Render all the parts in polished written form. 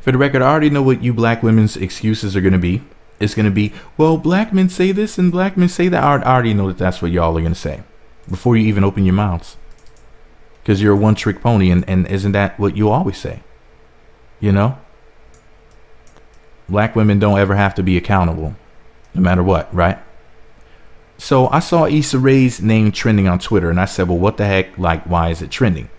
For the record, I already know what you black women's excuses are going to be. It's going to be, well, black men say this and black men say that. I already know that that's what y'all are going to say before you even open your mouths. Because you're a one-trick pony, and isn't that what you always say? You know? Black women don't ever have to be accountable, no matter what, right? So I saw Issa Rae's name trending on Twitter, and I said, well, what the heck? Like, why is it trending?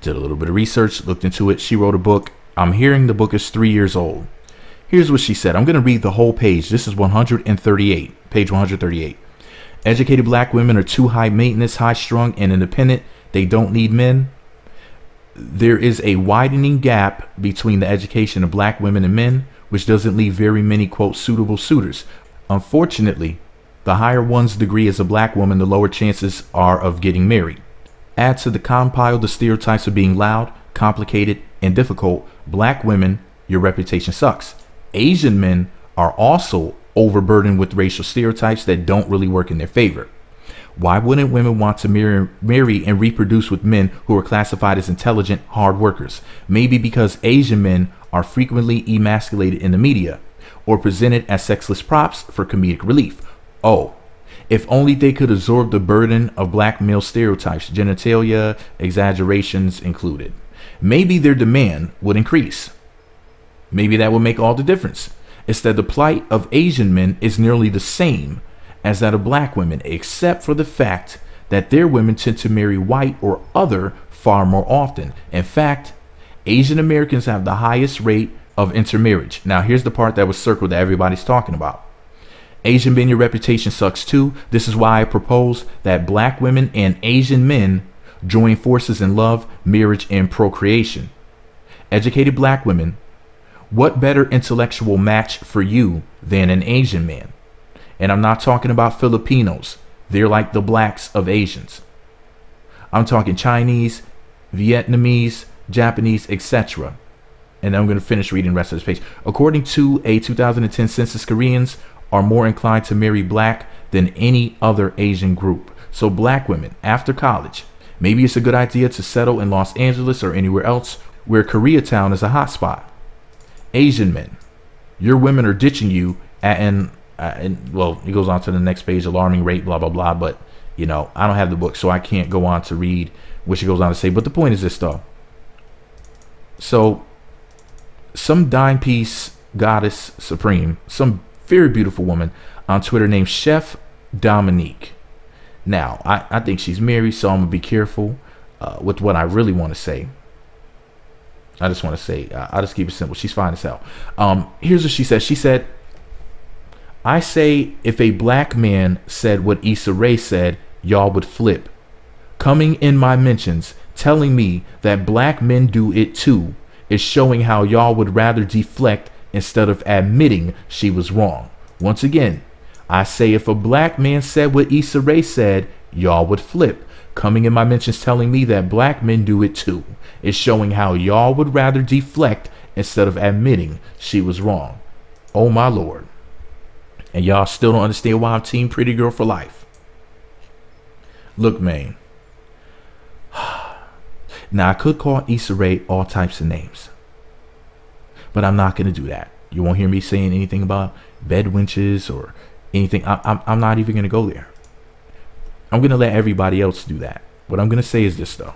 Did a little bit of research, looked into it. She wrote a book. I'm hearing the book is 3 years old. Here's what she said. I'm going to read the whole page. This is 138, page 138. Educated black women are too high maintenance, high strung, and independent. They don't need men. There is a widening gap between the education of black women and men, which doesn't leave very many, quote, suitable suitors. Unfortunately, the higher one's degree as a black woman, the lower chances are of getting married. Add to the compile the stereotypes of being loud, complicated, and difficult. Black women, your reputation sucks. Asian men are also overburdened with racial stereotypes that don't really work in their favor. Why wouldn't women want to marry and reproduce with men who are classified as intelligent, hard workers? Maybe because Asian men are frequently emasculated in the media or presented as sexless props for comedic relief. Oh, if only they could absorb the burden of black male stereotypes, genitalia, exaggerations included. Maybe their demand would increase. Maybe that would make all the difference. It's that the plight of Asian men is nearly the same as that of black women, except for the fact that their women tend to marry white or other far more often. In fact, Asian Americans have the highest rate of intermarriage. Now, here's the part that was circled that everybody's talking about. Asian men, your reputation sucks too. This is why I propose that black women and Asian men join forces in love, marriage, and procreation. Educated black women, what better intellectual match for you than an Asian man? And I'm not talking about Filipinos. They're like the blacks of Asians. I'm talking Chinese, Vietnamese, Japanese, etc. And I'm going to finish reading the rest of this page. According to a 2010 census, Koreans are more inclined to marry black than any other Asian group. So black women, after college, maybe it's a good idea to settle in Los Angeles or anywhere else where Koreatown is a hot spot. Asian men, your women are ditching you and well, he goes on to the next page, alarming rate, blah, blah, blah. But, you know, I don't have the book, so I can't go on to read what she goes on to say. But the point is this, though. So some dime piece goddess supreme, some very beautiful woman on Twitter named Chef Dominique. Now, I think she's married, so I'm going to be careful with what I really want to say. I just want to say, I'll just keep it simple. She's fine as hell. Here's what she said. She said, I say if a black man said what Issa Rae said, y'all would flip. Coming in my mentions, telling me that black men do it too, is showing how y'all would rather deflect instead of admitting she was wrong. Once again, I say if a black man said what Issa Rae said, y'all would flip. Coming in my mentions telling me that black men do it too, is showing how y'all would rather deflect instead of admitting she was wrong. Oh my Lord. And y'all still don't understand why I'm Team Pretty Girl for life. Look, man. Now, I could call Issa Rae all types of names, but I'm not going to do that. You won't hear me saying anything about bed wenches or anything. I'm not even going to go there. I'm going to let everybody else do that. What I'm going to say is this, though.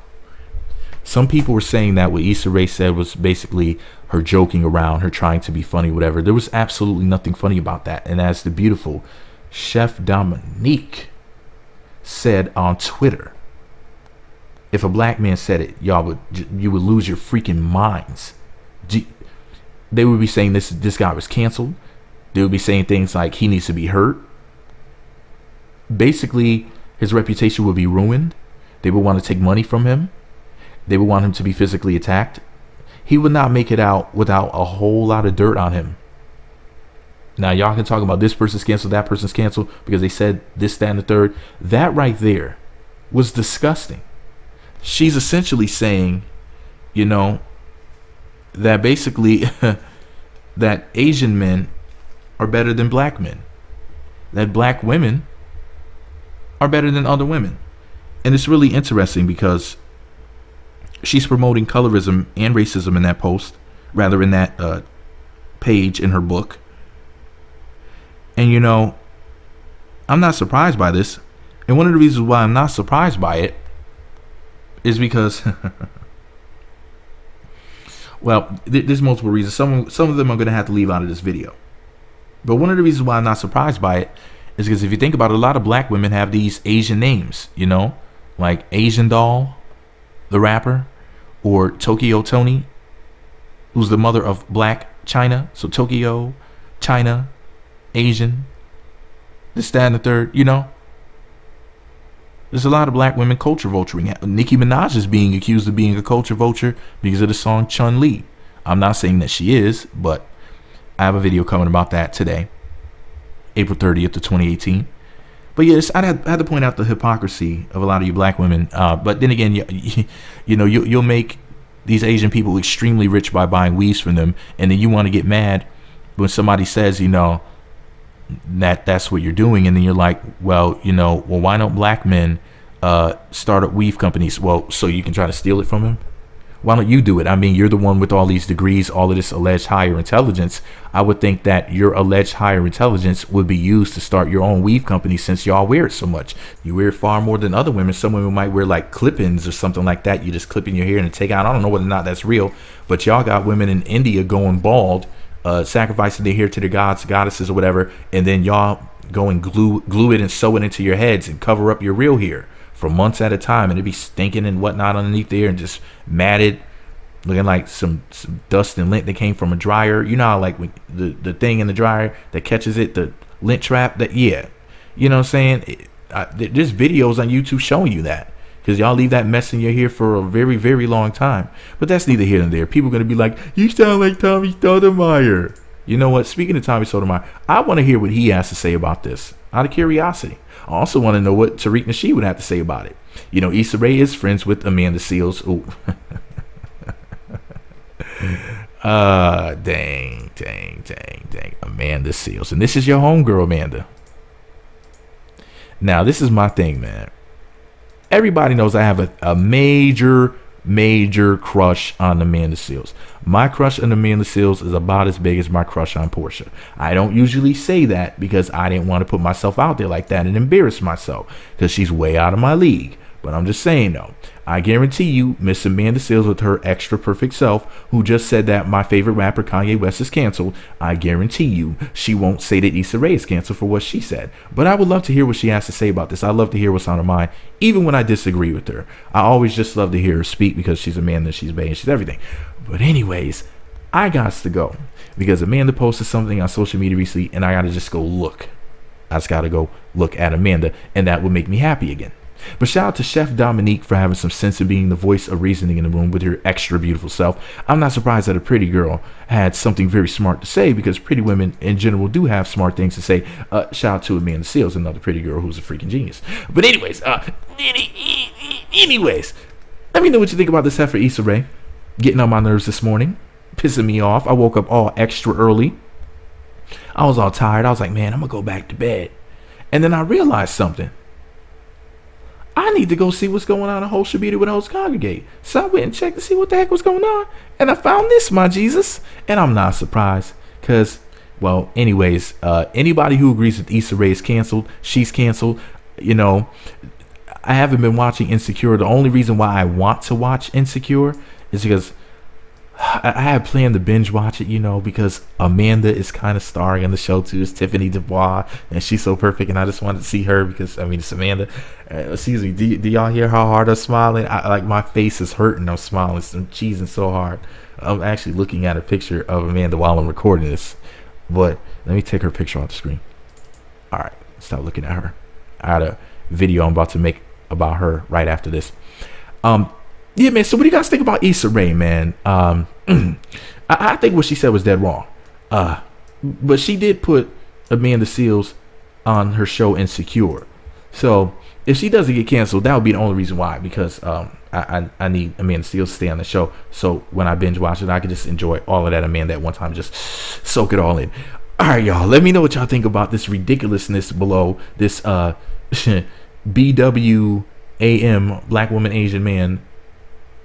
Some people were saying that what Issa Rae said was basically her joking around, her trying to be funny, whatever. There was absolutely nothing funny about that. And as the beautiful Chef Dominique said on Twitter, if a black man said it, you would lose your freaking minds. They would be saying this guy was canceled. They would be saying things like he needs to be hurt. Basically, his reputation would be ruined. They would want to take money from him. They would want him to be physically attacked. He would not make it out without a whole lot of dirt on him. Now, y'all can talk about this person's canceled, that person's canceled because they said this, that, and the third. That right there was disgusting. She's essentially saying, you know, that basically that Asian men are better than black men. That black women are better than other women. And it's really interesting because she's promoting colorism and racism in that post, rather in that page in her book. And you know, I'm not surprised by this. And one of the reasons why I'm not surprised by it is because well, there's multiple reasons. Some of them I'm going to have to leave out of this video. But one of the reasons why I'm not surprised by it is because if you think about it, a lot of black women have these Asian names, you know, like Asian Doll, the rapper, or Tokyo Tony, who's the mother of Black China. So Tokyo, China, Asian, this, that, and the third, you know. There's a lot of black women culture vulturing. Nicki Minaj is being accused of being a culture vulture because of the song Chun Li. I'm not saying that she is, but I have a video coming about that today, April 30th of 2018. But yes, I had to point out the hypocrisy of a lot of you black women. But then again, you know, you'll make these Asian people extremely rich by buying weaves from them, and then you want to get mad when somebody says, you know, that's what you're doing, and then you're like, well, you know, well, why don't black men start up weave companies? Well, so you can try to steal it from them. Why don't you do it? I mean, you're the one with all these degrees, all of this alleged higher intelligence. I would think that your alleged higher intelligence would be used to start your own weave company, since y'all wear it so much. You wear it far more than other women. Some women might wear like clip-ins or something like that. You just clip in your hair and take out. I don't know whether or not that's real, but y'all got women in India going bald, sacrificing their hair to their gods, goddesses, or whatever, and then y'all go and glue it and sew it into your heads and cover up your real hair for months at a time, and it'd be stinking and whatnot underneath there and just matted, looking like some dust and lint that came from a dryer. You know how like the thing in the dryer that catches it, the lint trap, that, yeah, you know what I'm saying? There's videos on YouTube showing you that, because y'all leave that mess in your hair for a very, very long time. But that's neither here nor there. People are going to be like, you sound like Tommy Sotomayor. You know what? Speaking of Tommy Sotomayor, I want to hear what he has to say about this, out of curiosity. I also want to know what Tariq Nasheed would have to say about it. You know, Issa Rae is friends with Amanda Seales. Ooh. Dang. Amanda Seales. And this is your homegirl, Amanda. Now, this is my thing, man. Everybody knows I have a major crush on Amanda Seales. My crush on Amanda Seales is about as big as my crush on Portia. I don't usually say that because I didn't want to put myself out there like that and embarrass myself, because she's way out of my league. But I'm just saying, though, I guarantee you, Miss Amanda Seales with her extra perfect self, who just said that my favorite rapper Kanye West is canceled, I guarantee you she won't say that Issa Rae is canceled for what she said. But I would love to hear what she has to say about this. I love to hear what's on her mind, even when I disagree with her. I always just love to hear her speak, because she's Amanda, she's bae, and she's everything. But anyways, I got to go, because Amanda posted something on social media recently, and I got to just go look. I just got to go look at Amanda, and that would make me happy again. But shout out to Chef Dominique for having some sense of being the voice of reasoning in the room with her extra beautiful self. I'm not surprised that a pretty girl had something very smart to say, because pretty women in general do have smart things to say. Shout out to Amanda Seales, another pretty girl who's a freaking genius. But anyways, let me know what you think about this heifer Issa Rae. Getting on my nerves this morning, pissing me off. I woke up all extra early. I was all tired. I was like, man, I'm gonna go back to bed. And then I realized something. I need to go see what's going on in Host Shabita with Host Congregate. So I went and checked to see what the heck was going on. And I found this, my Jesus. And I'm not surprised. Because, well, anyways, anybody who agrees that Issa Rae is canceled, she's canceled. You know, I haven't been watching Insecure. The only reason why I want to watch Insecure is because I had planned to binge watch it, you know, because Amanda is kind of starring on the show too. It's Tiffany Dubois, and she's so perfect, and I just wanted to see her because, I mean, it's Amanda. Excuse me, do y'all hear how hard I'm smiling? Like, my face is hurting. I'm smiling. I'm cheesing so hard. I'm actually looking at a picture of Amanda while I'm recording this, but let me take her picture off the screen. All right, stop looking at her. I had a video I'm about to make about her right after this. Yeah, man, so what do you guys think about Issa Rae, man? I think what she said was dead wrong. But she did put Amanda Seales on her show Insecure. So if she doesn't get canceled, that would be the only reason why, because I need Amanda Seales to stay on the show. So when I binge watch it, I can just enjoy all of that Amanda at one time, just soak it all in. All right, y'all, let me know what y'all think about this ridiculousness below, this BWAM, Black Woman Asian Man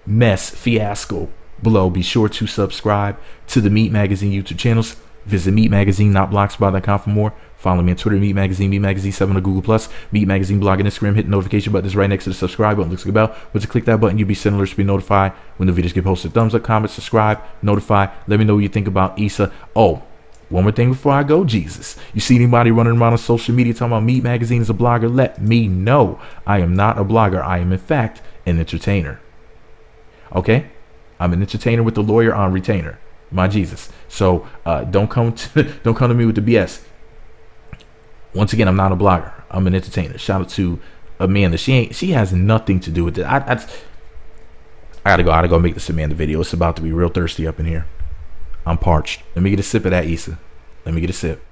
mess fiasco below. Be sure to subscribe to the Meat Magazine YouTube channels. Visit Meat Magazine, not blogspot.com for more. Follow me on Twitter, Meat Magazine 7 on Google+, Meat Magazine blog and Instagram. Hit the notification button is right next to the subscribe button. Looks like a bell. Once you click that button, you'll be sent alerts to be notified when the videos get posted. Thumbs up, comment, subscribe, notify. Let me know what you think about Issa. Oh, one more thing before I go, Jesus. You see anybody running around on social media talking about Meat Magazine is a blogger? Let me know. I am not a blogger. I am, in fact, an entertainer. Okay? I'm an entertainer with the lawyer on retainer. My Jesus. So don't come to me with the BS. Once again, I'm not a blogger. I'm an entertainer. Shout out to Amanda. She has nothing to do with it. I gotta go make this Amanda video. It's about to be real thirsty up in here. I'm parched. Let me get a sip of that, Issa. Let me get a sip.